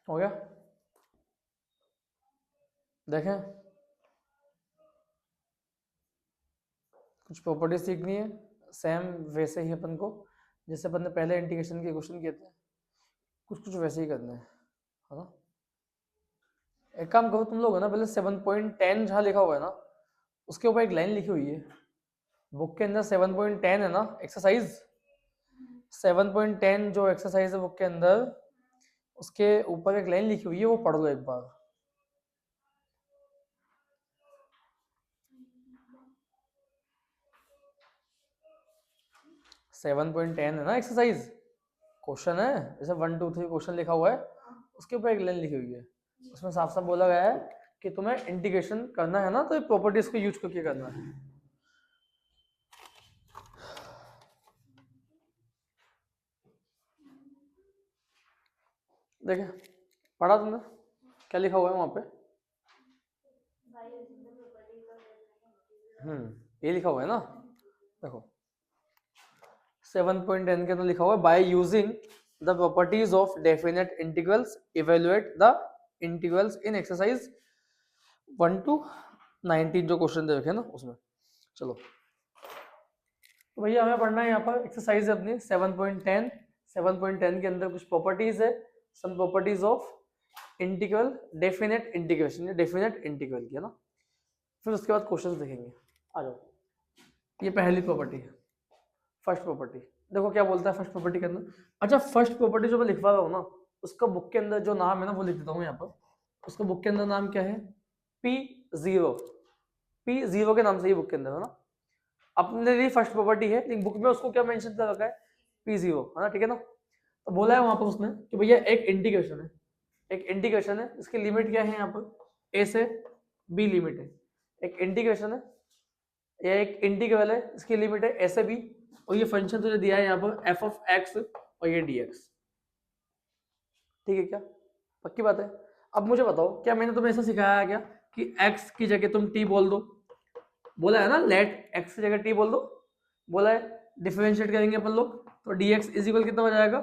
हो गया। देखें, कुछ प्रॉपर्टी सीखनी है सेम वैसे ही अपन को, जैसे अपन ने पहले इंटीग्रेशन के क्वेश्चन किए थे, कुछ कुछ वैसे ही करना है ना। एक काम करो तुम लोग है ना, पहले 7.10 जहाँ लिखा हुआ है ना, उसके ऊपर एक लाइन लिखी हुई है बुक के अंदर। 7.10 है ना एक्सरसाइज, 7.10 जो एक्सरसाइज है बुक के अंदर, उसके ऊपर एक लाइन लिखी हुई है, वो पढ़ लो एक बार। 7.10 है ना एक्सरसाइज, क्वेश्चन है जैसे 1 2 3 क्वेश्चन लिखा हुआ है, उसके ऊपर एक लाइन लिखी हुई है, उसमें साफ साफ बोला गया है कि तुम्हें इंटीग्रेशन करना है ना, तो प्रॉपर्टीज को यूज करके करना है। देखे, पढ़ा तुमने क्या लिखा हुआ है वहां पे? ये लिखा हुआ है ना, देखो 7.10 के अंदर लिखा हुआ है by using the properties of definite integrals evaluate the integrals in exercise 1 to 19 जो क्वेश्चन दे रखे हैं ना उसमें। चलो तो भैया हमें पढ़ना है यहाँ पर एक्सरसाइज है अपनी 7.10। 7.10 के अंदर कुछ प्रॉपर्टीज है, some properties of integral definite integration, definite integral की है ना। फिर उसके बाद क्वेश्चंस देखेंगे। आ जाओ, ये पहली प्रॉपर्टी है, फर्स्ट प्रॉपर्टी। देखो क्या बोलता है फर्स्ट प्रॉपर्टी के अंदर। अच्छा, फर्स्ट प्रॉपर्टी जो मैं लिखवा रहा हूँ ना, उसका बुक के अंदर जो नाम है ना वो लिख देता हूँ यहाँ पर। उसका बुक के अंदर नाम क्या है? P0। P0 के नाम से ही बुक के अंदर है ना। अपने लिए फर्स्ट प्रॉपर्टी है, लेकिन बुक में उसको क्या मेंशन कर रखा है? P0 है ना, ठीक है ना। तो बोला है वहां पर उसने कि भैया एक इंटीग्रेशन है, एक इंटीग्रेशन है, इसकी लिमिट क्या है यहाँ पर? A से B लिमिट है। एक इंटीग्रेशन है, ये एक इंटीग्रल है, इसकी लिमिट है A से B, और ये फंक्शन तुझे दिया है यहाँ पर f of x और ये dx। ठीक है क्या? पक्की बात है। अब मुझे बताओ, क्या मैंने तुम्हें ऐसा सिखाया क्या कि x की जगह तुम t बोल दो? बोला है ना, लेट x की जगह t बोल दो, बोला है। डिफरेंशिएट करेंगे अपन लोग तो dx इज इक्वल कितना हो जाएगा?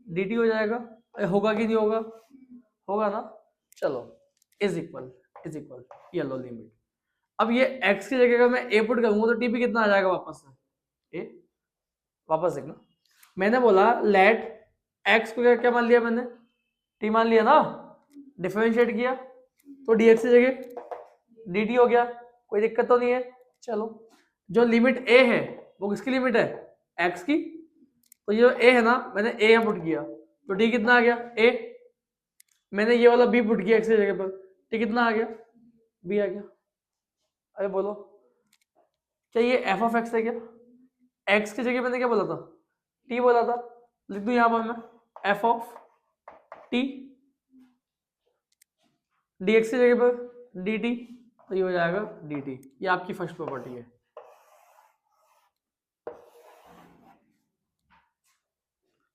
dt हो जाएगा। अरे होगा कि नहीं होगा? होगा ना। चलो, इज इक्वल ये लो लिमिट। अब ये x की जगह अगर मैं a पुट करूंगा तो t भी कितना आ जाएगा वापस से? a वापस देखना, मैंने बोला लेट x को क्या मान लिया मैंने? t मान लिया ना। डिफरेंशिएट किया तो dx की जगह dt हो गया, कोई दिक्कत तो नहीं है। चलो, जो लिमिट a है वो किसकी लिमिट है? x की। तो ये जो a है ना, मैंने a यहाँ पुट किया तो t कितना आ गया? a। मैंने ये वाला b पुट किया x की जगह पर, t कितना आ गया? b आ गया। अरे बोलो, क्या ये f ऑफ x है क्या? x की जगह मैंने क्या बोला था? t बोला था। लिख दूं यहां पर मैं f ऑफ t, dx की जगह पर dt, तो ये हो जाएगा dt। ये आपकी फर्स्ट प्रॉपर्टी है।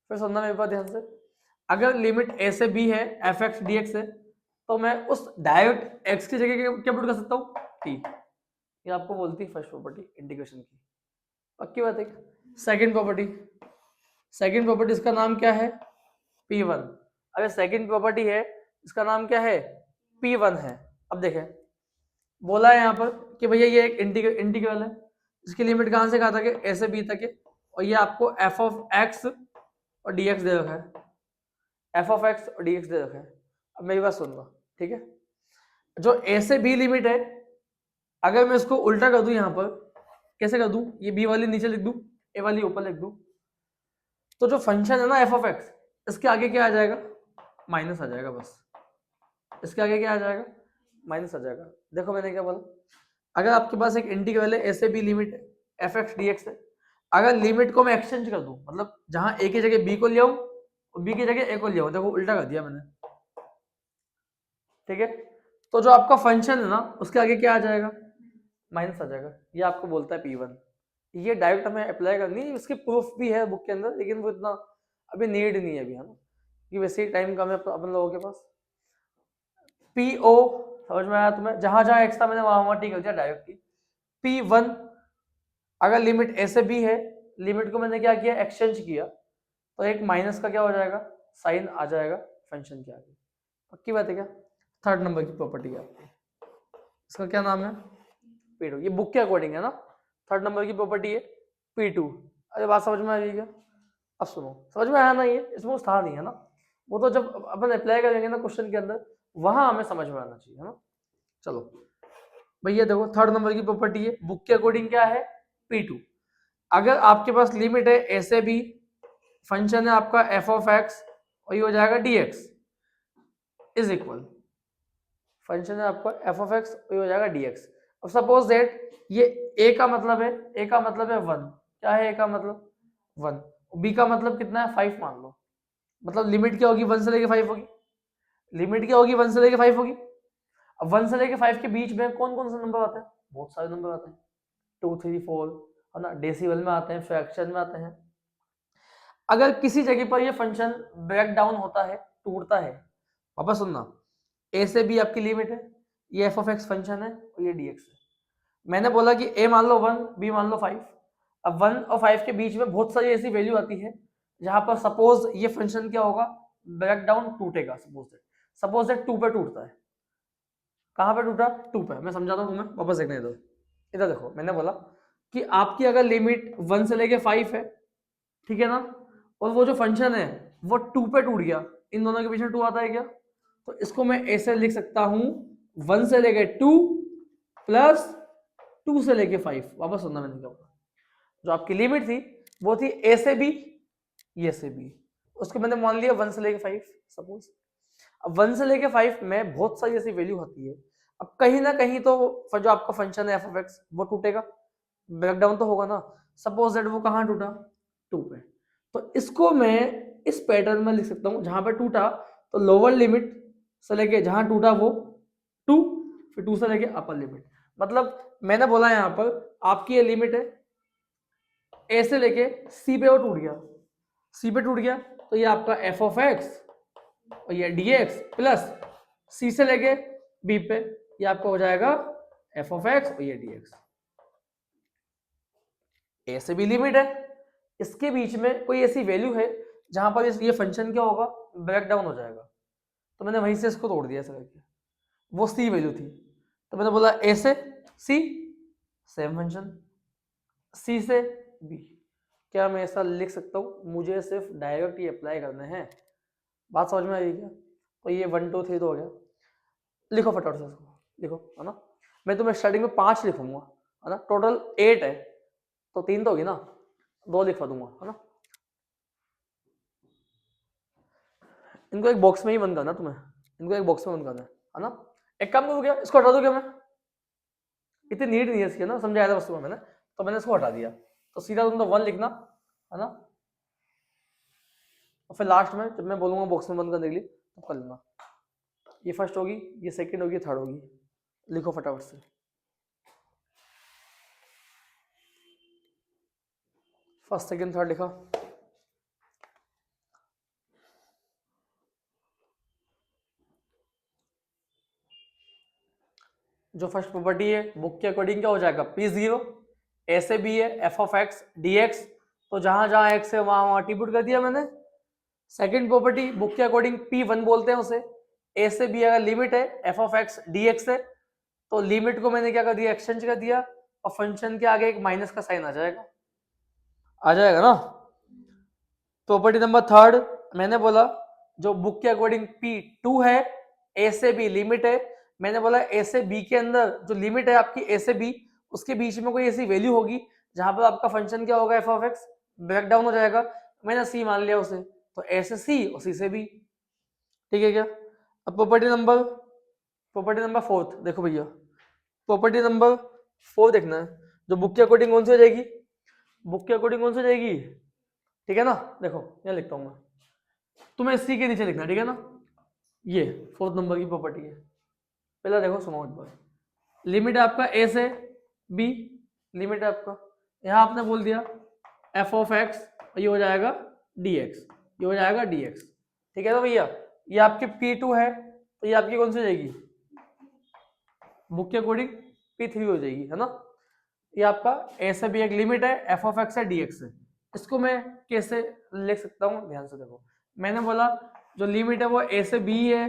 फिर सुनना मेरे पास ध्यान से, अगर लिमिट a से b है एफ एक्स डी एक्स है, तो मैं उस डायरेक्ट x की जगह क्या पुट कर सकता हूँ? t। ये आपको बोलती है फर्स्ट प्रॉपर्टी इंटीग्रेशन की। पक्की बात है। सेकंड प्रॉपर्टी, सेकंड प्रॉपर्टी इसका नाम क्या है? P1। अगर सेकंड प्रॉपर्टी है इसका नाम क्या है? P1 है। अब देखें, बोला है यहाँ पर कि भैया ये एक इंटीग्रल है, इसकी लिमिट कहां से कहां तक है? a से b तक है, और ये आपको f ऑफ x और dx दे रखा है, f ऑफ x और dx दे रखा है। अब मेरी बात सुन लो, ठीक है। जो a से b लिमिट है, अगर मैं इसको उल्टा कर दूं यहाँ पर, कैसे कर दूं? ये b वाली नीचे लिख दूं, a वाली ऊपर लिख दूं, तो जो फंक्शन है ना f ऑफ x, इसके आगे क्या आ जाएगा? माइनस आ जाएगा बस। इसके आगे क्या आ जाएगा? माइनस आ जाएगा। देखो मैंने क्या बोला, अगर आपके पास एक इंटीग्रल है a से b लिमिट है एफ एक्स डी एक्स है, अगर लिमिट को मैं एक्सचेंज कर दूं, मतलब जहां a की जगह b को ले आऊं और b की जगह a को ले आऊं, देखो उल्टा कर दिया मैंने, ठीक है। तो जो आपका फंक्शन है ना, उसके आगे क्या आ जाएगा? माइनस आ जाएगा। ये आपको बोलता है P1। ये डायरेक्ट हमें अप्लाई करनी है, इसकी प्रूफ भी है बुक के अंदर, लेकिन वो इतना अभी नीड नहीं है अभी, है ना, कि वैसे ही टाइम कम है अपन लोगों के पास। PO समझ में आया तुम्हें? जहां जहां एक्स था मैंने वहां वहां ठीक कर दिया डायरेक्टली। P1 अगर लिमिट a से b है, लिमिट को मैंने क्या किया? एक्सचेंज किया, तो एक माइनस का क्या हो जाएगा? साइन आ जाएगा फंक्शन के आगे। पक्की बात है क्या? थर्ड नंबर की प्रॉपर्टी है आपकी, इसका क्या नाम है? P2। ये बुक के अकॉर्डिंग है ना, थर्ड नंबर की प्रॉपर्टी है P2। अरे बात समझ में आ रही है क्या? अब सुनो, समझ में आया ना, ये इसमें कुछ था नहीं है ना, वो तो जब अपन अप्लाई करेंगे ना क्वेश्चन के अंदर, वहां हमें समझ में आना चाहिए, है ना। चलो भैया देखो, थर्ड नंबर की प्रॉपर्टी है बुक के अकॉर्डिंग क्या है? P2। अगर आपके पास लिमिट है ए से बी, फंक्शन है आपका एफ ऑफ एक्स, और ये हो जाएगा dx इज इक्वल, फंक्शन है आपका एफ ऑफ एक्स, और ये हो जाएगा dx। अब सपोज दैट ये a का मतलब है, a का मतलब है 1, क्या है a का मतलब? 1। b का मतलब कितना है? 5 मान लो। मतलब लिमिट क्या होगी? 1 से लेके 5 होगी। लिमिट क्या होगी? 1 से लेके 5 होगी। अब 1 से लेके 5 के बीच में कौन कौन सा नंबर आते हैं? बहुत सारे नंबर आते हैं, 2 3 4, है ना, डेसिमल में आते हैं, फ्रैक्शन में आते हैं। अगर किसी जगह पर ये फंक्शन ब्रेक डाउन होता है, टूटता है, वापस सुनना, ए से बी आपकी लिमिट है, ये एफ ऑफ एक्स फंक्शन है और ये dx है। मैंने बोला कि ए मान लो 1, बी मान लो 5। अब 1 और 5 के बीच में बहुत सारी ऐसी वैल्यू आती है जहां पर सपोज ये फंक्शन क्या होगा? ब्रेक डाउन टूटेगा। सपोज दैट 2 पे टूटता है। कहां पे टूटा? 2 पे। मैं समझाता हूं तुम्हें, वापस देखने दो। इधर देखो, मैंने बोला कि आपकी अगर लिमिट 1 से लेके 5 है, ठीक है ना, और वो जो फंक्शन है वो 2 पे टूट गया, इन दोनों के बीच में 2 आता है क्या? तो इसको मैं ऐसे लिख सकता हूं, 1 से लेके 2 प्लस 2 से लेके 5। वापस सुनना मैंने क्या बोला, जो आपकी लिमिट थी वो थी ए से बी, ये से बी, उसको मैंने मान लिया 1 से लेके 5 सपोज। अब 1 से लेके 5 में बहुत सारी ऐसी वैल्यू होती है। अब कहीं ना कहीं तो जो आपका फंक्शन है एफ ऑफ एक्स वो टूटेगा, ब्रेकडाउन तो होगा ना। सपोज दैट वो कहाँ टूटा? 2 पे। तो इसको मैं इस पैटर्न में लिख सकता हूँ, जहां पे टूटा तो लोअर लिमिट से लेके जहां टूटा वो 2, फिर 2 से लेके अपर लिमिट। मतलब मैंने बोला यहाँ पर आपकी ये लिमिट है ए से लेके सी पे, वो टूट गया, सी पे टूट गया, तो ये आपका एफ ऑफ एक्स और ये dx प्लस सी से लेके बी पे, ये आपका हो जाएगा एफ ऑफ एक्स और ये dx। ए से बी लिमिट है, इसके बीच में कोई ऐसी वैल्यू है जहां पर ये फंक्शन क्या होगा? ब्रेक डाउन हो जाएगा। तो मैंने वहीं से इसको तोड़ दिया ऐसा करके, वो सी वैल्यू थी, तो मैंने बोला ए से सी सेम फंक्शन, सी से बी। क्या मैं ऐसा लिख सकता हूँ? मुझे सिर्फ डायरेक्ट ये अप्लाई करने हैं। बात समझ में आई क्या? तो ये 1 2 3 तो हो गया। लिखो फटाफट से इसको, लिखो, है ना। मैं तुम्हें स्टार्टिंग में 5 लिखूंगा, है ना, टोटल 8 है, तो 3 तो होगी ना, 2 लिखवा दूंगा, है ना। इनको एक बॉक्स में ही बंद करना तुम्हें, इनको एक बॉक्स में बंद करना है ना। एक काम करो, क्या इसको हटा दो क्या? मैं इतनी नीड नहीं है इसकी ना, समझाया था बस तुम्हें मैंने, तो मैंने इसको हटा दिया। तो सीधा तुम तो 1 लिखना, है ना, और फिर लास्ट में जब मैं बोलूंगा बॉक्स में बंद करने के लिए तो कर लेना। ये फर्स्ट होगी, ये सेकंड होगी, थर्ड होगी। लिखो फटाफट से। फर्स्ट सेकंड थर्ड लिखा। जो फर्स्ट प्रॉपर्टी है बुक के अकॉर्डिंग क्या हो जाएगा? P0। ए से बी है एफ ऑफ एक्स dx, तो जहां जहां एक्स है वहां वहां टी पुट कर दिया मैंने। सेकंड प्रॉपर्टी बुक के अकॉर्डिंग P1 बोलते हैं उसे। ए से बी अगर लिमिट है एफ ऑफ एक्स dx है, तो लिमिट को मैंने क्या कर दिया? एक्सचेंज कर दिया, और फंक्शन के आगे एक माइनस का साइन आ जाएगा ना। प्रॉपर्टी नंबर थर्ड मैंने बोला, जो बुक के अकॉर्डिंग P2 है, ए से बी लिमिट है, मैंने बोला ए से बी के अंदर जो लिमिट है आपकी ए से बी, उसके बीच में कोई ऐसी वैल्यू होगी जहां पर आपका फंक्शन क्या होगा? F of X break down हो जाएगा। मैंने सी मान लिया उसे, तो ए से सी और सी से बी, ठीक है क्या? अब प्रॉपर्टी नंबर फोर्थ देखो भैया, प्रॉपर्टी नंबर 4 देखना है, जो बुक के अकॉर्डिंग कौन सी हो जाएगी? बुक के अकॉर्डिंग कौन सी हो जाएगी? ठीक है ना, देखो यहाँ लिखता हूँ मैं, तुम्हें सी के नीचे लिखना, ठीक है ना। ये 4th नंबर की प्रॉपर्टी है। पहला देखो, सुनो एक बार। लिमिट है आपका ए से बी, लिमिट है आपका, यहाँ आपने बोल दिया एफ ऑफ एक्स, ये हो जाएगा dx, ये हो जाएगा dx, ठीक है ना भैया। ये आपकी P2 है, तो ये आपकी कौन सी हो जाएगी? बुक के अकॉर्डिंग P3 हो जाएगी, है ना। ये आपका ए से बी एक लिमिट है, एफ ऑफ एक्स है dx है। इसको मैं कैसे लिख सकता हूँ? ध्यान से देखो, मैंने बोला जो लिमिट है वो ए से बी है,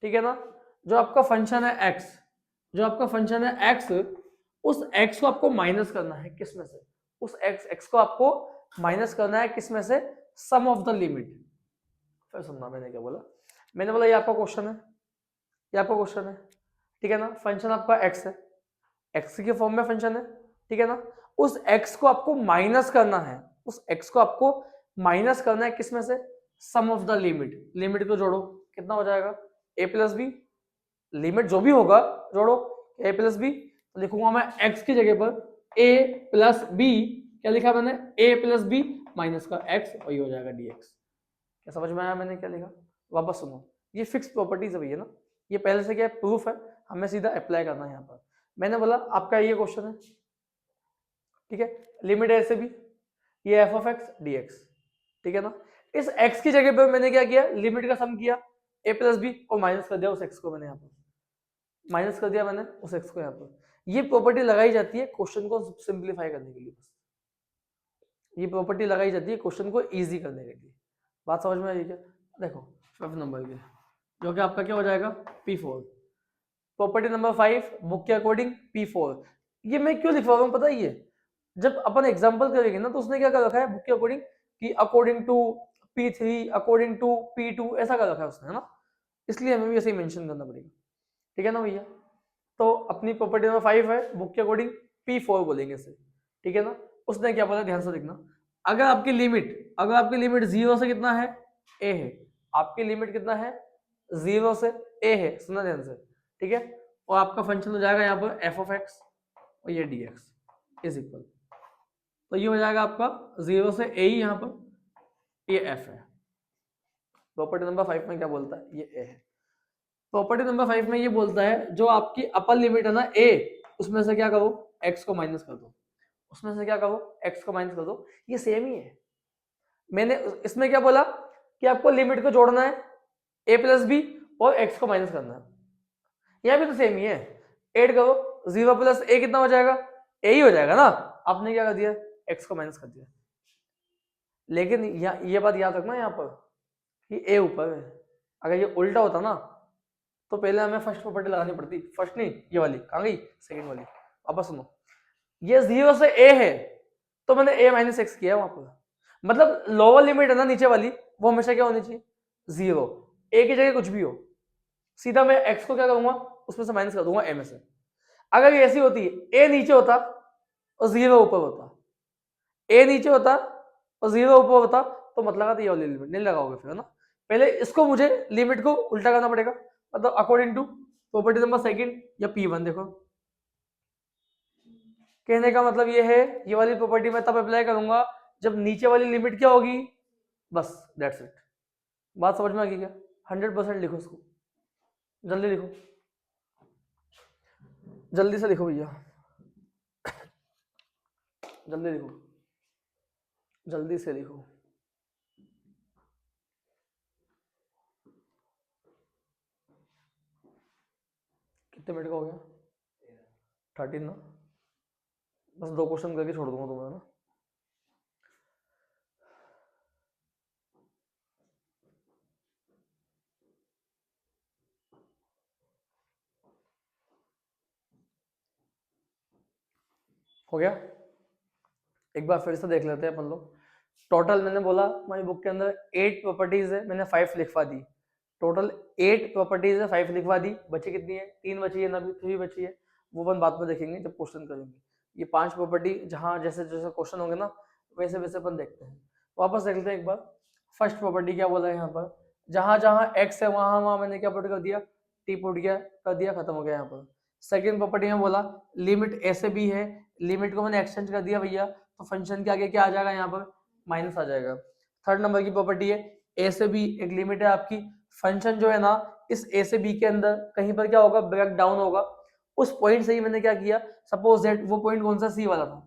ठीक है ना। जो आपका फंक्शन है एक्स, जो आपका फंक्शन है एक्स, उस एक्स को आपको माइनस करना है किस में से, उस एक्स को आपको माइनस करना है किस में से, सम ऑफ द लिमिट। फिर सुनना मैंने क्या बोला, मैंने बोला ये आपका क्वेश्चन है, ये आपका क्वेश्चन है, ठीक है ना। फंक्शन आपका एक्स है, एक्स के फॉर्म में फंक्शन है, ठीक है ना। उस एक्स को आपको माइनस करना है, उस एक्स को आपको माइनस करना है किस में से, सम ऑफ द लिमिट। लिमिट को जोड़ो, कितना हो जाएगा, ए प्लस बी, लिमिट जो भी होगा जोड़ो, ए प्लस बी। तो लिखूंगा मैं एक्स की जगह पर ए प्लस बी, क्या लिखा मैंने, ए प्लस बी माइनस का एक्स, और ये हो जाएगा डीएक्स। क्या समझ में आया मैंने क्या लिखा, वापस सुनो, ये फिक्स प्रॉपर्टीज है भैया ना, ये पहले से क्या प्रूफ है, हमें सीधा अप्लाई करना है यहाँ पर। मैंने बोला आपका ये क्वेश्चन है, ठीक है, लिमिट है से भी, ये F of x D x, ठीक है ना। इस एक्स की जगह पर मैंने क्या किया, लिमिट का सम किया ए प्लस बी, और माइनस कर दिया उस एक्स को, मैंने यहाँ पर माइनस कर दिया मैंने उस एक्स को यहाँ पर। ये प्रॉपर्टी लगाई जाती है क्वेश्चन को सिंप्लीफाई करने के लिए, बस ये प्रॉपर्टी लगाई जाती है क्वेश्चन को इजी करने के लिए। बात समझ में आई क्या, देखो 5 नंबर के, जो कि आपका क्या हो जाएगा P4। प्रॉपर्टी नंबर 5 बुक के अकॉर्डिंग P4। ये मैं क्यों लिखवा रहा हूँ पता है, ये जब अपन एग्जांपल करेंगे ना तो उसने क्या कर रखा है बुक के अकॉर्डिंग, कि according to P3, according to P2, ऐसा कर रखा है उसने, है ना, इसलिए हमें भी ऐसे ही मेंशन करना पड़ेगा, ठीक है ना भैया। तो अपनी प्रॉपर्टी नंबर 5 है बुक के अकॉर्डिंग P4 बोलेंगे इसे, ठीक है ना। उसने क्या बोला ध्यान से देखना, अगर आपकी लिमिट 0 से कितना है, a है, आपकी लिमिट कितना है 0 से a है, सुना ध्यान से, ठीक है। और आपका फंक्शन हो जाएगा यहाँ पर f ऑफ x और ये dx इज इक्वल, तो ये हो जाएगा आपका 0 से a ही यहाँ पर, ये f है। प्रॉपर्टी नंबर 5 में क्या बोलता है, ये a है। प्रॉपर्टी नंबर 5 में ये बोलता है जो आपकी अपर लिमिट है ना a, उसमें से क्या करो x को माइनस कर दो, उसमें से क्या करो x को माइनस कर दो, ये सेम ही है। मैंने इसमें क्या बोला कि आपको लिमिट को जोड़ना है a प्लस बी और x को माइनस करना है, यह भी तो सेम ही है। ऐड करो 0 प्लस a कितना हो जाएगा, a ही हो जाएगा ना, आपने क्या कर दिया x को माइनस कर दिया। लेकिन ये बात याद रखना यहाँ पर कि a ऊपर है, अगर ये उल्टा होता ना तो पहले हमें फर्स्ट प्रॉपर्टी लगानी पड़ती, फर्स्ट नहीं ये वाली, कहाँ गई सेकंड वाली। वापस सुनो, ये 0 से a है तो मैंने a माइनस एक्स किया वहां पर, मतलब लोअर लिमिट है ना नीचे वाली, वो हमेशा क्या होनी चाहिए 0, a की जगह कुछ भी हो, सीधा मैं x को क्या करूंगा उसमें से माइनस कर दूंगा a में से। अगर ये ऐसी होती a नीचे होता और 0 ऊपर होता, a नीचे होता और 0 ऊपर होता तो मतलब लगाता ये वाली लिमिट नहीं लगाओगे फिर, है ना। पहले इसको मुझे लिमिट को उल्टा करना पड़ेगा, मतलब according to property number second या P1। देखो कहने का मतलब ये है, ये वाली प्रॉपर्टी मैं तब अप्लाई करूंगा जब नीचे वाली लिमिट क्या होगी, बस दैट्स इट। बात समझ में आ गई क्या, 100% लिखो इसको, जल्दी लिखो, जल्दी से लिखो भैया, जल्दी लिखो, जल्दी से लिखो। कितने मिनट का हो गया, 13 ना, बस 2 क्वेश्चन करके छोड़ दूंगा तुम्हें, ना। हो गया, एक बार फिर से देख लेते हैं अपन लोग। टोटल मैंने बोला हमारी बुक के अंदर 8 प्रॉपर्टीज है, मैंने 5 लिखवा दी, टोटल 8 प्रॉपर्टीज है, 5 लिखवा दी। बची कितनी है, 3 बची है ना, अभी 3 बची है, वो अपन बाद में देखेंगे जब क्वेश्चन करेंगे। ये 5 प्रॉपर्टी जहाँ जैसे जैसे क्वेश्चन होंगे ना वैसे वैसे अपन देखते हैं। वापस देख लेते हैं एक बार। फर्स्ट प्रॉपर्टी क्या बोला है यहाँ पर, जहां जहां एक्स है वहां वहां मैंने क्या पुट कर दिया, टी पुट किया, कर दिया, खत्म हो गया यहाँ पर। सेकेंड प्रॉपर्टी में बोला लिमिट ए से बी है, लिमिट को मैंने एक्सचेंज कर दिया भैया, तो फंक्शन के आगे क्या आ जाएगा यहाँ पर, माइनस आ जाएगा। थर्ड नंबर की प्रॉपर्टी है ए से बी, एक लिमिट है आपकी, फंक्शन जो है ना इस ए से बी के अंदर कहीं पर क्या होगा, ब्रेक डाउन होगा। उस पॉइंट से ही मैंने क्या किया, सपोज दैट वो पॉइंट कौन सा, सी वाला था,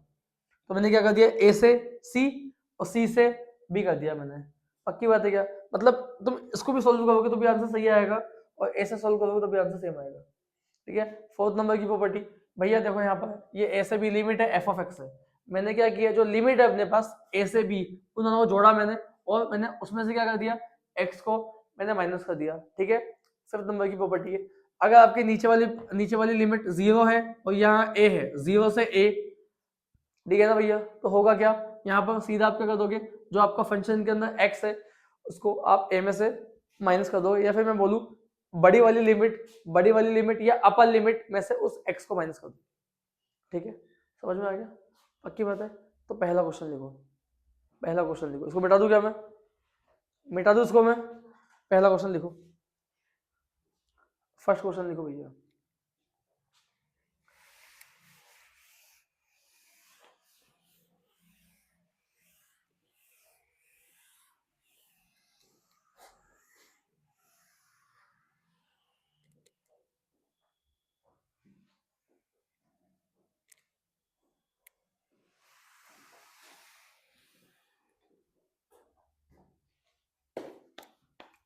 तो मैंने क्या कर दिया ए से सी और सी से बी कर दिया मैंने। पक्की बात है क्या, मतलब तुम इसको भी सोल्व करोगे तो भी आंसर सही आएगा और ए से सोल्व करोगे तो भी आंसर सेम आएगा, ठीक है। फोर्थ नंबर की प्रॉपर्टी भैया देखो यहाँ पर ये ए से बी लिमिट है एफ ऑफ एक्स है, मैंने क्या किया जो लिमिट है अपने पास ए से बी उन दोनों को जोड़ा मैंने और मैंने उसमें से क्या कर दिया, एक्स को मैंने माइनस कर दिया, ठीक है। फिफ्थ नंबर की प्रॉपर्टी है, अगर आपकी नीचे वाली लिमिट 0 है और यहाँ a है, 0 से a, ठीक है ना भैया, तो होगा क्या, यहाँ पर सीधा आप क्या कर दोगे, जो आपका फंक्शन के अंदर x है उसको आप a में से माइनस कर दोगे, या फिर मैं बोलूँ बड़ी वाली लिमिट या अपर लिमिट में से उस x को माइनस कर दो। ठीक है, समझ में आ गया, पक्की बात है। तो पहला क्वेश्चन लिखो, इसको मिटा दूं क्या, मैं मिटा दूं इसको, मैं पहला क्वेश्चन लिखो, फर्स्ट क्वेश्चन लिखो भैया।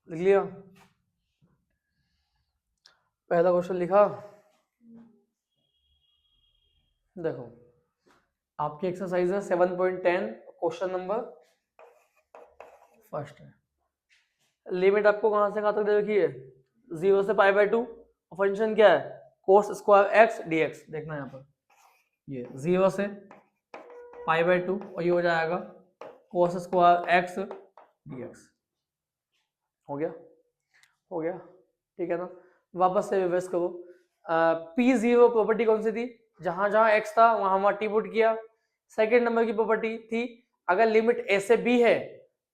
लिख लिया, पहला क्वेश्चन लिखा। देखो आपकी एक्सरसाइज है 7.10, क्वेश्चन नंबर फर्स्ट है। लिमिट आपको कहां से कहां तक दे रखी है, 0 से पाई बाय 2, फंक्शन क्या है, कोस स्क्वायर एक्स डीएक्स। देखना यहाँ पर ये 0 से पाई बाय 2 और ये हो जाएगा कोस स्क्वायर एक्स डीएक्स। हो गया, ठीक है ना। वापस से रिवर्स करो, P0 प्रॉपर्टी कौन सी थी, जहां जहां x था वहां वहां टी पुट किया। सेकंड नंबर की प्रॉपर्टी थी, अगर लिमिट a से b है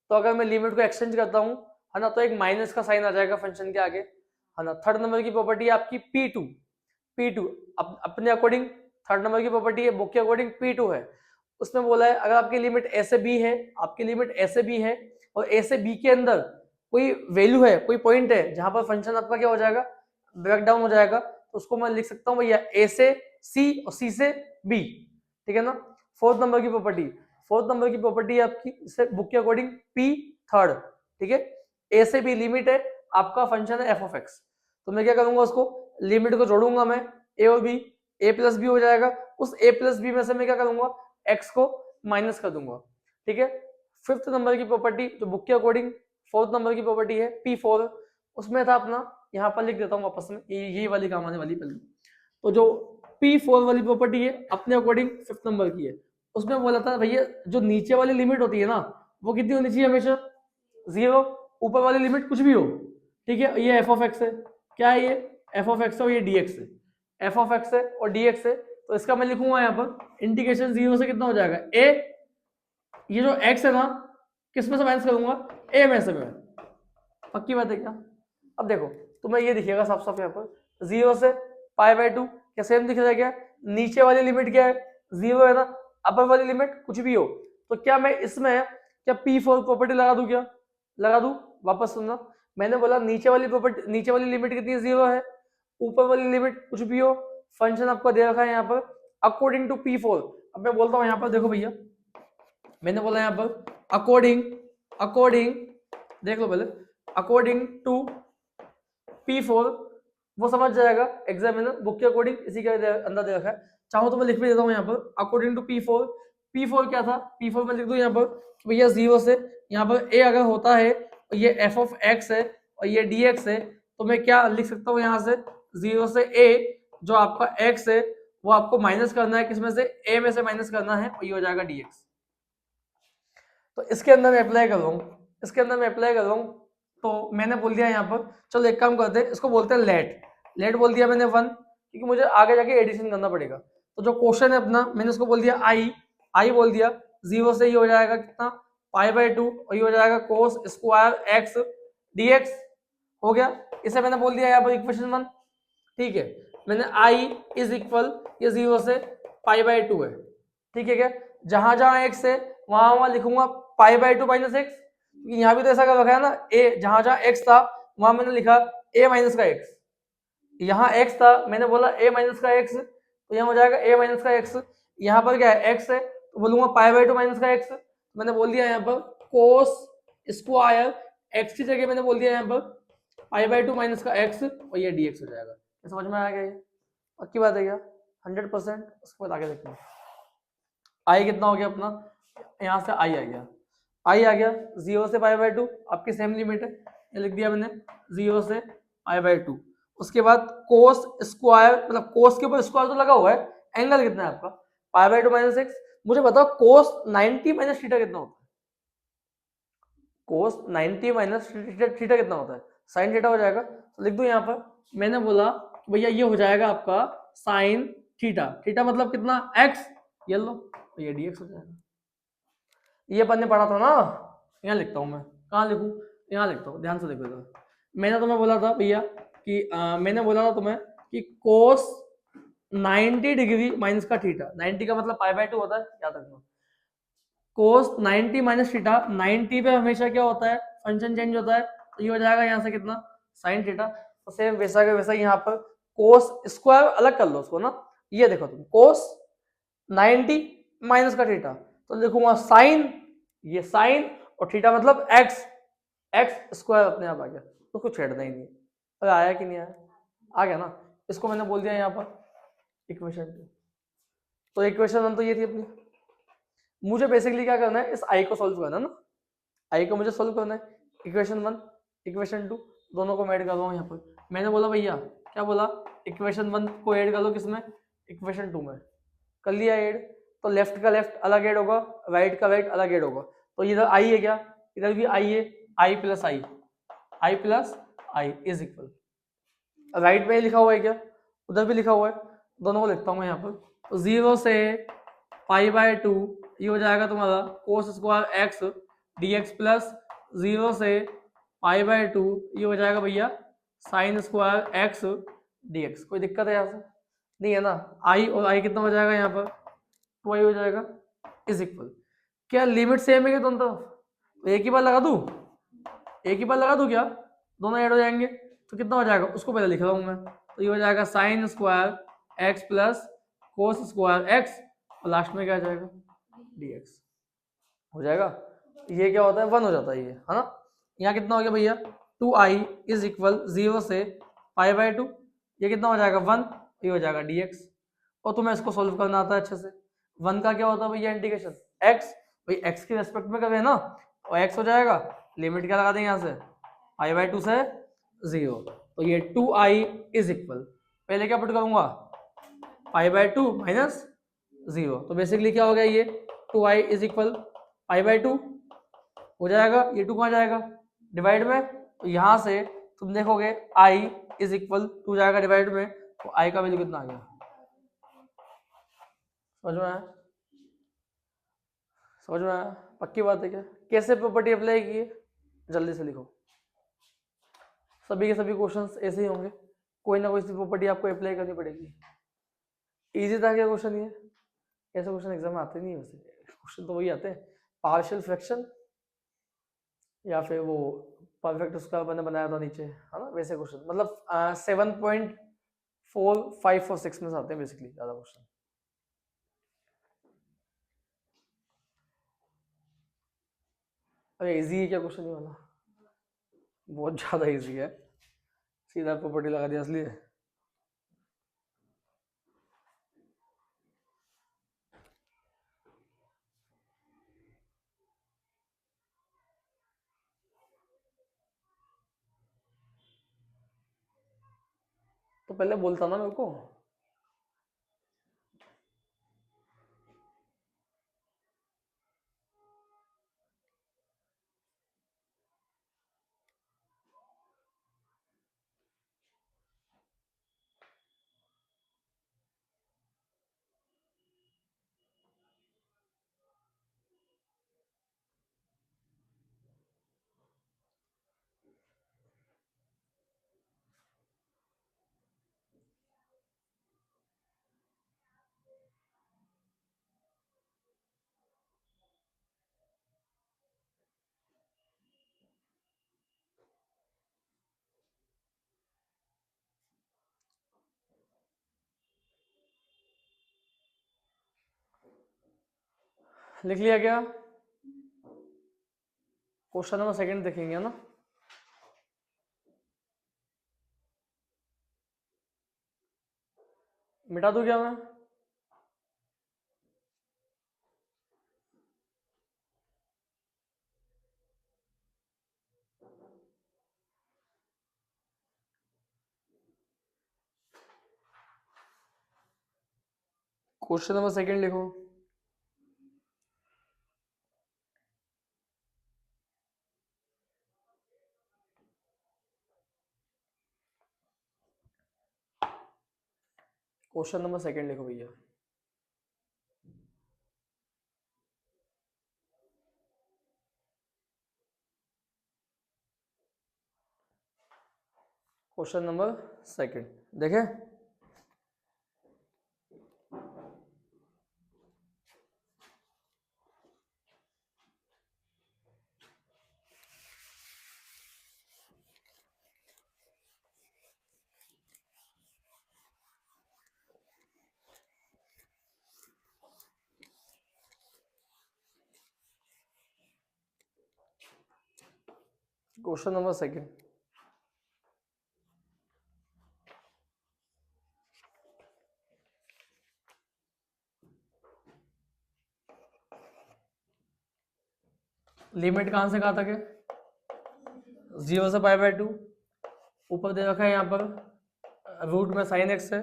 तो अगर मैं लिमिट को एक्सचेंज करता हूं, है ना, तो एक माइनस का साइन आ जाएगा फंक्शन के आगे, है ना। थर्ड नंबर की प्रॉपर्टी है आपकी P2 अपने अकॉर्डिंग, थर्ड नंबर की प्रॉपर्टी है बुक के अकॉर्डिंग P2 है। उसमें बोला है अगर आपकी लिमिट a से b है, और a से b के अंदर कोई वैल्यू है, कोई पॉइंट है जहां पर फंक्शन आपका क्या हो जाएगा, ब्रेक डाउन हो जाएगा, तो उसको मैं लिख सकता हूँ भैया a से c और c से b। ठीक है ना। फोर्थ नंबर की प्रॉपर्टी है आपकी बुक के अकॉर्डिंग p थर्ड। ठीक है, a से b लिमिट है, आपका फंक्शन है f ऑफ x, तो मैं क्या करूंगा, उसको लिमिट को जोड़ूंगा मैं a और b, a प्लस बी हो जाएगा, उस a प्लस बी में से मैं क्या करूंगा, x को माइनस कर दूंगा। ठीक है, फिफ्थ नंबर की प्रॉपर्टी जो बुक के अकॉर्डिंग फोर्थ नंबर की प्रॉपर्टी है P4, उसमें था अपना, यहाँ पर लिख देता हूँ वापस में, ये वाली काम आने वाली पहले। तो जो P4 वाली प्रॉपर्टी है अपने अकॉर्डिंग फिफ्थ नंबर की है, उसमें बोला था भैया जो नीचे वाली लिमिट होती है ना, वो कितनी होनी चाहिए हमेशा, 0, ऊपर वाली लिमिट कुछ भी हो। ठीक है, ये f ऑफ x है, क्या है ये, f ऑफ x है और ये dx है, f ऑफ x है और dx है, तो इसका मैं लिखूंगा यहाँ पर इंटीग्रेशन 0 से कितना हो जाएगा a, ये जो x है ना किस में से माइनस करूंगा, a में से मैं, पक्की बात है क्या। अब देखो तुम्हें ये दिखेगा साफ साफ यहाँ पर 0 से पाई बाय 2, क्या सेम दिख रहा है क्या, नीचे वाली लिमिट क्या है 0 है ना, अपर वाली लिमिट कुछ भी हो, तो क्या मैं इसमें क्या P4 प्रॉपर्टी लगा दूं, क्या लगा दूं। वापस सुनना, मैंने बोला नीचे वाली लिमिट कितनी 0 है, ऊपर वाली लिमिट कुछ भी हो, फंक्शन आपको दे रखा है यहाँ पर अकॉर्डिंग टू P4। अब मैं बोलता हूँ यहाँ पर, देखो भैया मैंने बोला यहाँ पर अकॉर्डिंग देख लो पहले, अकॉर्डिंग टू P4, वो समझ जाएगा एग्जामिनर बुक के अकॉर्डिंग, इसी के अंदर दे रखा है, चाहो तो मैं लिख भी देता हूँ यहाँ पर अकॉर्डिंग टू P4 क्या था, P4 में लिख दूँ यहाँ पर भैया 0 से, यहाँ पर a अगर होता है और ये f ऑफ x है और ये dx है, तो मैं क्या लिख सकता हूँ यहाँ से 0 से a, जो आपका x है वो आपको माइनस करना है, किसमें से, a में से माइनस करना है, और ये हो जाएगा dx। तो इसके अंदर मैं अप्लाई कर रहा हूँ, तो मैंने बोल दिया यहाँ पर, चलो एक काम करते हैं, इसको बोलते हैं लेट बोल दिया मैंने 1, क्योंकि मुझे आगे जाके एडिशन करना पड़ेगा। तो जो क्वेश्चन है अपना, मैंने उसको बोल दिया आई बोल दिया, 0 से ये हो जाएगा कितना, पाई बाय 2, और ये हो जाएगा कोस स्क्वायर एक्स डीएक्स। हो गया, इसे मैंने बोल दिया यहाँ पर इक्वेशन 1। ठीक है, मैंने आई इज इक्वल, ये 0 से पाई बाय 2 है। ठीक है, क्या जहां जहां एक्स है वहां लिखूंगा पाई बाय 2 माइनस एक्स, क्योंकि यहाँ भी तो ऐसा कर रखा है ना, ए जहां जहां एक्स था वहां मैंने लिखा ए माइनस का एक्स, यहाँ एक्स था मैंने बोला ए माइनस का एक्स, तो यहाँ हो जाएगा ए माइनस का एक्स, यहाँ पर क्या है एक्स है, तो बोलूंगा पाई बाय 2 माइनस का एक्स, मैंने बोल दिया यहाँ पर कोस स्क्वायर एक्स की जगह मैंने बोल दिया यहाँ पर पाई बाय 2 माइनस का एक्स, और ये डीएक्स हो जाएगा। समझ में आ गया, ये पक्की बात है क्या 100%। उसके बाद आगे देखते हैं, आई कितना हो गया अपना, यहाँ से आई आ गया 0 से पाई बाय 2, आपकी सेम लिमिट है, ये लिख दिया मैंने 0 से पाई बाय 2। उसके बाद कोस स्क्वायर, मतलब कोस के ऊपर स्क्वायर तो लगा हुआ है, एंगल कितना है आपका, पाई बाय 2 माइनस एक्स। मुझे बताओ कोस 90 माइनस थीटा कितना होता है, कोस 90 माइनस थीटा कितना होता है, साइन थीटा हो जाएगा। तो लिख दो यहाँ पर, मैंने बोला कि भैया ये हो जाएगा आपका साइन थीटा, थीटा मतलब कितना एक्स, ये लो तो ये डीएक्स हो जाएगा। ये अपन ने पढ़ा था ना, यहाँ लिखता हूँ मैं, कहाँ लिखूँ, यहाँ लिखता हूँ, ध्यान से देखो इधर। मैंने तुम्हें बोला था भैया कि मैंने बोला था तुम्हें कि कोस 90 डिग्री माइनस का थीटा, 90 का मतलब पाई बाय 2 होता है, याद रखना। कोस 90 माइनस थीटा, 90 पे हमेशा क्या होता है, फंक्शन चेंज होता है, तो ये हो जाएगा यहाँ से कितना, साइन थीटा। तो सेम वैसा का वैसा यहाँ पर कोस स्क्वायर अलग कर लो उसको ना, ये देखो तुम कोस 90 माइनस का थीटा, तो लिखूंगा साइन, ये साइन, और थीटा मतलब एक्स, एक्स स्क्वायर अपने आप आ गया, उसको छेड़ना ही नहीं। अरे आया कि नहीं आया, आ गया ना। इसको मैंने बोल दिया यहाँ पर इक्वेशन 2। तो इक्वेशन 1 तो ये थी अपनी। मुझे बेसिकली क्या करना है, इस आई को सॉल्व करना है ना, आई को मुझे सॉल्व करना है। इक्वेशन 1 इक्वेशन 2 दोनों को मैं ऐड कर रहा हूँ यहाँ पर। मैंने बोला भैया, क्या बोला, इक्वेशन 1 को ऐड कर लो किसमें, इक्वेशन 2 में, कर लिया ऐड। तो लेफ्ट का लेफ्ट अलग ऐड होगा, राइट का राइट अलग ऐड होगा। तो इधर आई है क्या, इधर भी आई है, i plus i, i plus i is equal, right में लिखा हुआ है क्या, उधर भी लिखा हुआ है, दोनों को लिखता हूँ मैं यहाँ पर। तो 0 से पाई बाय 2 ये हो जाएगा तुम्हारा cos square x D x plus 0 से पाई बाय 2 ये हो जाएगा भैया sine square x D x. कोई दिक्कत है यहाँ से, नहीं है ना। आई और आई कितना हो जाएगा यहाँ पर, 2 आई हो जाएगा इज इक्वल। क्या लिमिट सेम है क्या दोनों तरफ, तो एक ही बार लगा दूँ, एक ही बार लगा दूँ क्या, दोनों ऐड हो जाएंगे। तो कितना हो जाएगा उसको पहले लिख रहा हूँ मैं, तो ये हो जाएगा sine square x plus cos square x, और लास्ट में क्या आ जाएगा dx हो जाएगा। ये क्या होता है, 1 हो जाता है ये, है ना। यहाँ कितना हो गया भैया, 2i इज इक्वल 0 से पाई बाय 2, ये कितना हो जाएगा 1, ये हो जाएगा dx। और तुम्हें इसको सोल्व करना आता है अच्छे से। 1 का क्या होता है भैया इंटीग्रेशन x, भाई x के रेस्पेक्ट में करें ना, और x हो जाएगा, लिमिट क्या लगा देंगे यहाँ से, पाई बाय 2 से 0। तो ये 2i इज इक्वल, पहले क्या पुट करूंगा, पाई बाय 2 माइनस 0। तो बेसिकली क्या हो गया, ये 2i is equal pi by 2 हो जाएगा, ये 2 कहाँ जाएगा डिवाइड में, तो यहाँ से तुम देखोगे i इज इक्वल 2 जाएगा डिवाइड में, तो i का वैल्यू कितना आ गया, समझ में आया, समझ में आया, पक्की बात है क्या। कैसे प्रॉपर्टी अप्लाई की है, जल्दी से लिखो, सभी के सभी क्वेश्चंस ऐसे ही होंगे, कोई ना कोई सी प्रॉपर्टी आपको अप्लाई करनी पड़ेगी। इजी था क्या क्वेश्चन ये, ऐसे क्वेश्चन एग्जाम में आते नहीं है वैसे, क्वेश्चन तो वही आते हैं, पार्शियल फ्रैक्शन या फिर वो परफेक्ट उसका मैंने बनाया था नीचे, है ना, वैसे क्वेश्चन, मतलब 7.4546 में से आते हैं बेसिकली ज्यादा क्वेश्चन। अरे इजी है क्या क्वेश्चन ये वाला, बहुत ज्यादा इजी है, सीधा प्रॉपर्टी लगा दिया इसलिए। तो पहले बोलता ना मेरे को, लिख लिया क्या, क्वेश्चन नंबर सेकंड देखेंगे ना। मिटा दूं क्या मैं, क्वेश्चन नंबर सेकंड लिखो। क्वेश्चन नंबर सेकंड लिखो भैया। क्वेश्चन नंबर सेकंड देखे। क्वेश्चन नंबर सेकंड, लिमिट कहां से कहां तक है? 0 से पाई बाय 2। ऊपर दे रखा है यहाँ पर रूट में साइन एक्स है,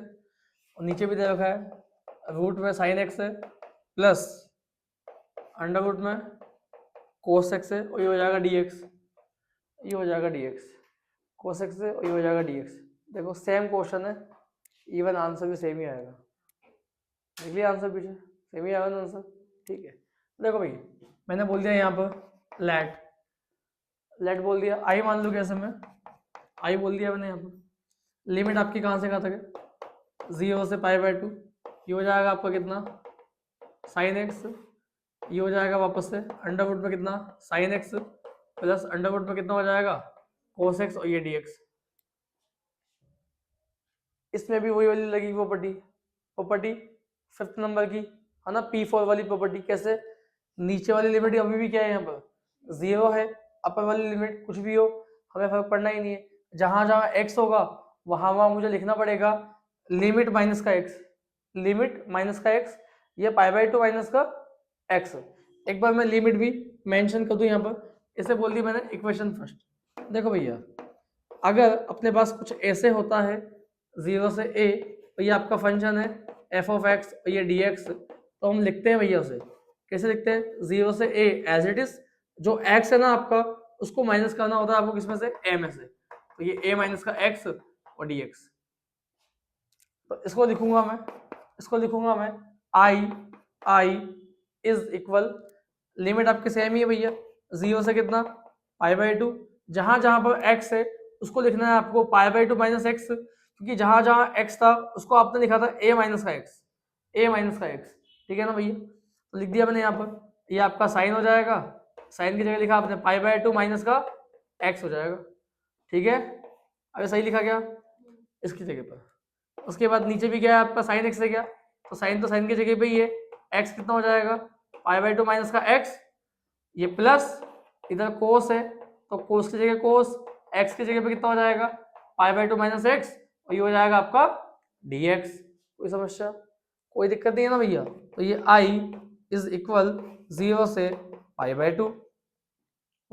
और नीचे भी दे रखा है रूट में साइन एक्स है प्लस अंडर रूट में कोस एक्स है, और ये हो जाएगा डीएक्स। ये हो जाएगा डीएक्स कोस एक्स है, और ये हो जाएगा डीएक्स। देखो सेम क्वेश्चन है, इवन आंसर भी सेम ही आएगा। देख लिया आंसर पीछे सेम ही आएगा ना आंसर। ठीक है, देखो भाई मैंने बोल दिया यहाँ पर लेट लेट बोल दिया, आई मान लो कैसे मैं आई बोल दिया मैंने यहाँ पर। लिमिट आपकी कहाँ से कहाँ तक है? 0 से पाई बाय 2। ये हो जाएगा आपका कितना? Sine X. ये हो जाएगा वापस से अंडर रूट में कितना? Sine X plus under root में कितना हो जाएगा? कोस एक्स, और ये डीएक्स। इसमें भी वही वाली लगी प्रॉपर्टी प्रॉपर्टी फिफ्थ नंबर की, है ना, P4 वाली प्रॉपर्टी। कैसे? नीचे वाली लिमिट अभी भी क्या है यहाँ पर? 0 है। अपर वाली लिमिट कुछ भी हो हमें फर्क पड़ना ही नहीं है। जहां जहां x होगा वहां वहां मुझे लिखना पड़ेगा लिमिट माइनस का x। लिमिट माइनस का x, ये पाई बाय 2 माइनस का x। एक बार मैं लिमिट भी मेंशन कर दूं यहाँ पर। इसे बोल दी मैंने इक्वेशन फर्स्ट। देखो भैया अगर अपने पास कुछ ऐसे होता है 0 से a, तो ये आपका फंक्शन है f ऑफ x, और ये dx, तो हम लिखते हैं भैया उसे कैसे लिखते हैं? 0 से a एज इट इज, जो x है ना आपका उसको माइनस करना होता है आपको किसमें से? a में से। तो ये a माइनस का x और dx। तो इसको लिखूंगा मैं i इज इक्वल, लिमिट आपकी सेम ही है भैया 0 से कितना? Pi by 2। जहां जहां पर x है उसको लिखना है आपको पाई बाय 2 माइनस एक्स, क्योंकि जहां जहां x था उसको आपने लिखा था a माइनस का x। ठीक है ना भैया? तो लिख दिया मैंने यहाँ पर, ये आपका साइन हो जाएगा, साइन की जगह लिखा आपने पाई बाय 2 माइनस का x हो जाएगा। ठीक है, अगर सही लिखा गया इसकी जगह पर। उसके बाद नीचे भी क्या है आपका? साइन एक्स है क्या? तो साइन की जगह पे ही है, x कितना हो जाएगा? पाई बाय 2 माइनस का x, ये प्लस इधर कोस है तो कोस की जगह कोस, x की जगह पे कितना हो जाएगा? पाई बाय 2 माइनस एक्स, और ये हो जाएगा आपका dx। कोई समस्या, कोई दिक्कत नहीं है ना भैया? तो ये i इज इक्वल 0 से पाई बाय 2।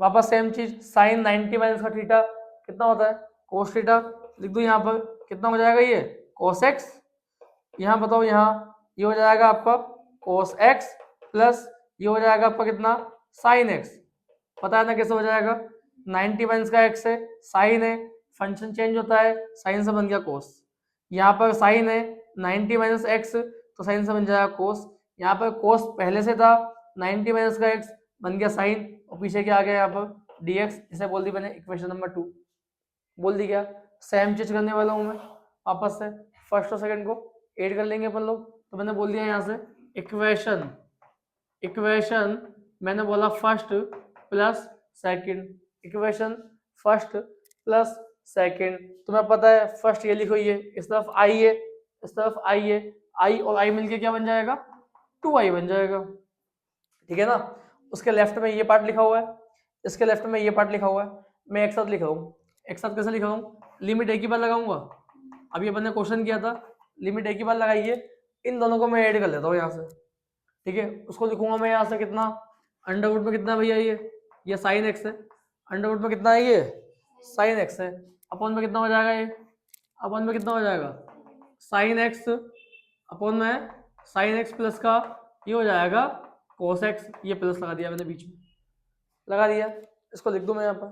वापस सेम चीज, साइन 90 माइनस का थीटा कितना होता है? Cos theta. लिख दो यहाँ पर कितना हो जाएगा? ये कोस एक्स। यहाँ बताओ, यहाँ ये हो जाएगा आपका कोस एक्स प्लस ये हो जाएगा आपका कितना? Sine x. पता है ना कैसे हो जाएगा? 90 माइनस का एक्स है, साइन है, फंक्शन चेंज होता है, साइन से बन गया कोस। यहाँ पर साइन है 90 माइनस एक्स, तो साइन से बन जाएगा कोस। यहाँ पर कोस पहले से था 90 माइनस का एक्स, बन गया साइन, और पीछे क्या आ गया यहाँ पर? dx। इसे बोल दी मैंने इक्वेशन नंबर 2। बोल दी क्या? सेम चीज करने वाला हूँ मैं वापस से, फर्स्ट और सेकंड को ऐड कर लेंगे अपन लोग। तो मैंने बोल दिया यहाँ से इक्वेशन मैंने बोला first plus second, equation first plus second. तुम्हें पता है फर्स्ट ये लिखो, ये इस तरफ आई है, इस तरफ आई है, आई और आई मिलके क्या बन जाएगा? 2i बन जाएगा। ठीक है ना? उसके लेफ्ट में ये पार्ट लिखा हुआ है, इसके लेफ्ट में ये पार्ट लिखा हुआ है। मैं एक साथ लिख रहा हूँ, एक साथ कैसे लिख रहा हूँ? लिमिट एक ही बार लगाऊंगा। अभी अपन ने क्वेश्चन किया था, लिमिट एक ही बार लगाइए, इन दोनों को मैं ऐड कर लेता हूँ यहाँ से। ठीक है, उसको लिखूंगा मैं यहाँ से कितना? अंडर रूट में कितना भैया? ये साइन एक्स है, अंडर रूट में कितना है? ये साइन एक्स है। अपॉन में कितना हो जाएगा? ये अपॉन में कितना हो जाएगा? साइन एक्स अपॉन में साइन एक्स प्लस का ये हो जाएगा कोस एक्स, ये प्लस लगा दिया मैंने बीच में, लगा दिया, इसको लिख दूं मैं यहाँ पर।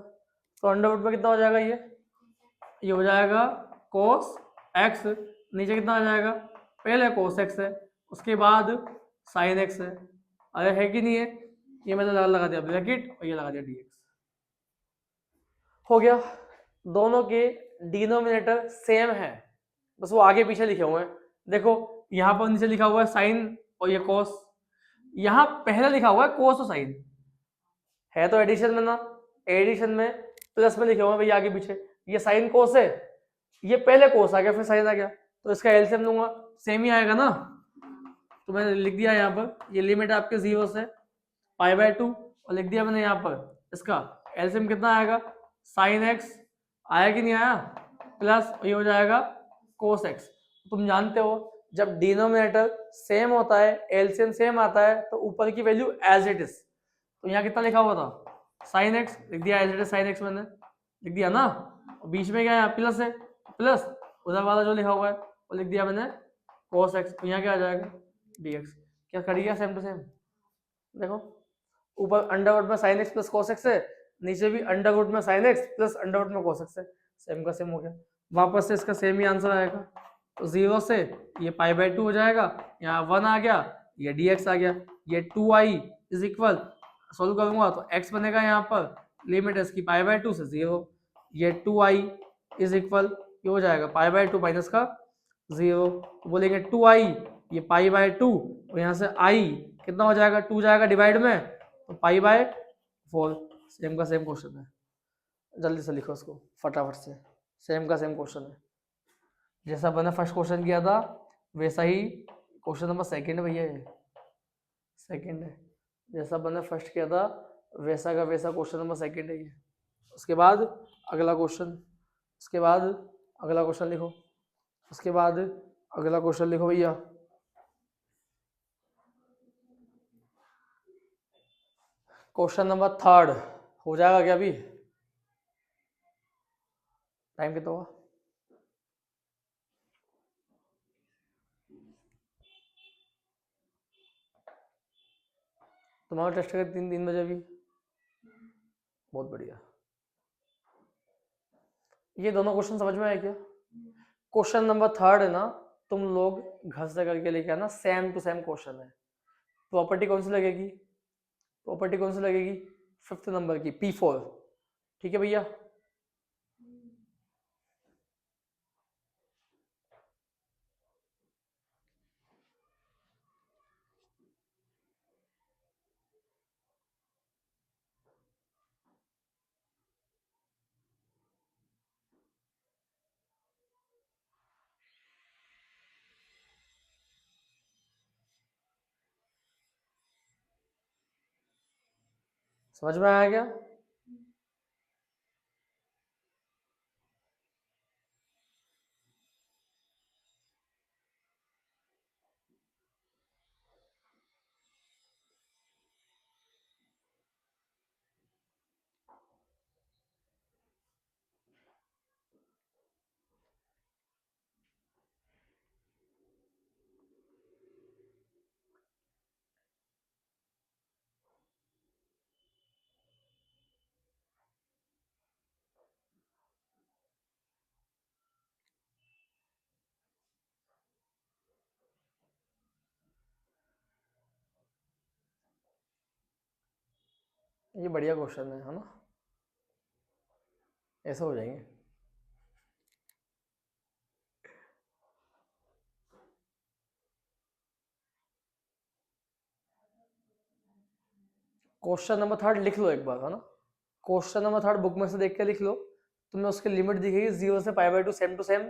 तो अंडर रूट में कितना हो जाएगा, ये हो जाएगा कोस एक्स, नीचे कितना आ जाएगा, पहले कोस एक्स है, उसके बाद साइन एक्स है, अरे है कि नहीं है, ये मैंने लगा दिया ब्रैकेट और ये लगा दिया dx। हो गया, दोनों के डिनोमिनेटर सेम है, बस वो आगे पीछे लिखे हुए हैं। देखो यहाँ पर नीचे लिखा हुआ है साइन और ये कोस, यहाँ पहले लिखा हुआ है कोस और साइन, है तो एडिशन में ना, एडिशन में प्लस में लिखे हुए हैं भैया आगे पीछे, ये साइन कोस है, ये पहले कोस आ गया फिर साइन आ गया, तो इसका एलसीएम लूंगा, सेम ही आएगा ना, तो मैंने लिख दिया यहाँ पर, ये लिमिट आपके 0 से π/2 और लिख दिया मैंने यहाँ पर इसका एलसीएम कितना आएगा, साइन एक्स आया कि नहीं आया, प्लस ये हो जाएगा कोस एक्स। तुम जानते हो जब डिनोमिनेटर सेम होता है एलसीएम सेम आता है तो ऊपर की वैल्यू एज इट इज, तो यहाँ कितना लिखा हुआ था साइन एक्स, लिख दिया as it is sine X मैंने लिख दिया ना, और बीच में क्या है प्लस है, प्लस उधर वाला जो लिखा हुआ है वो लिख दिया मैंने कोस एक्स, तो यहाँ क्या आ जाएगा dx, क्या कर गया सेम टू सेम। देखो ऊपर अंडर रूट में sine X plus cos X है, नीचे भी अंडर रूट में sine X plus under root में कोस एक्स है, सेम का सेम हो गया, वापस से इसका सेम ही आंसर आएगा, तो 0 से ये π/2 हो जाएगा, यहाँ 1 आ गया, ये dx आ गया, ये 2i इज इक्वल, सोल्व करूंगा तो x बनेगा यहाँ पर लिमिट इसकी π/2 से 0, ये 2i इज इक्वल, ये हो जाएगा π/2 माइनस का 0, तो बोलेंगे 2i, ये π/2 और यहाँ से i कितना हो जाएगा, 2 जाएगा डिवाइड में, तो π/4, सेम का सेम क्वेश्चन है, जल्दी से लिखो उसको फटाफट से, सेम का सेम क्वेश्चन है, जैसा मैंने फर्स्ट क्वेश्चन किया था वैसा ही क्वेश्चन नंबर सेकंड भैया, ये सेकंड है, जैसा मैंने फर्स्ट किया था वैसा का वैसा क्वेश्चन नंबर सेकंड है ये। उसके बाद अगला क्वेश्चन, उसके बाद अगला क्वेश्चन लिखो, उसके बाद अगला क्वेश्चन लिखो भैया, क्वेश्चन नंबर थर्ड हो जाएगा क्या अभी, टाइम कितना हुआ, तुम्हारा टेस्ट है 3 बजे अभी, बहुत बढ़िया। ये दोनों क्वेश्चन समझ में आए क्या, क्वेश्चन नंबर थर्ड है ना, तुम लोग घर से करके लेके आना, सेम टू सेम क्वेश्चन है। प्रॉपर्टी कौन सी लगेगी, प्रॉपर्टी कौन सी लगेगी, 5th नंबर की P4, ठीक है भैया। समझ में आया क्या, ये बढ़िया क्वेश्चन है ना, ऐसा हो जाएंगे। क्वेश्चन नंबर थर्ड लिख लो एक बार, है ना, क्वेश्चन नंबर थर्ड बुक में से देख के लिख लो, तुम्हें उसकी लिमिट दिखेगी 0 से π/2 सेम टू सेम,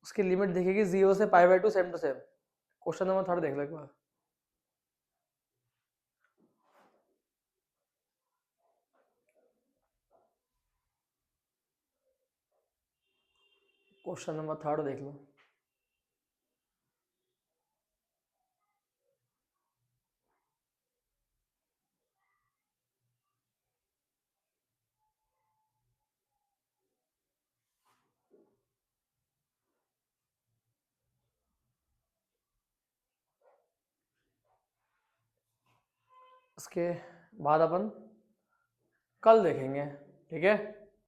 उसकी लिमिट दिखेगी 0 से π/2 same to same, question number third देख लो एक बार। क्वेश्चन नंबर थर्ड देख लो, इसके बाद अपन कल देखेंगे, ठीक है।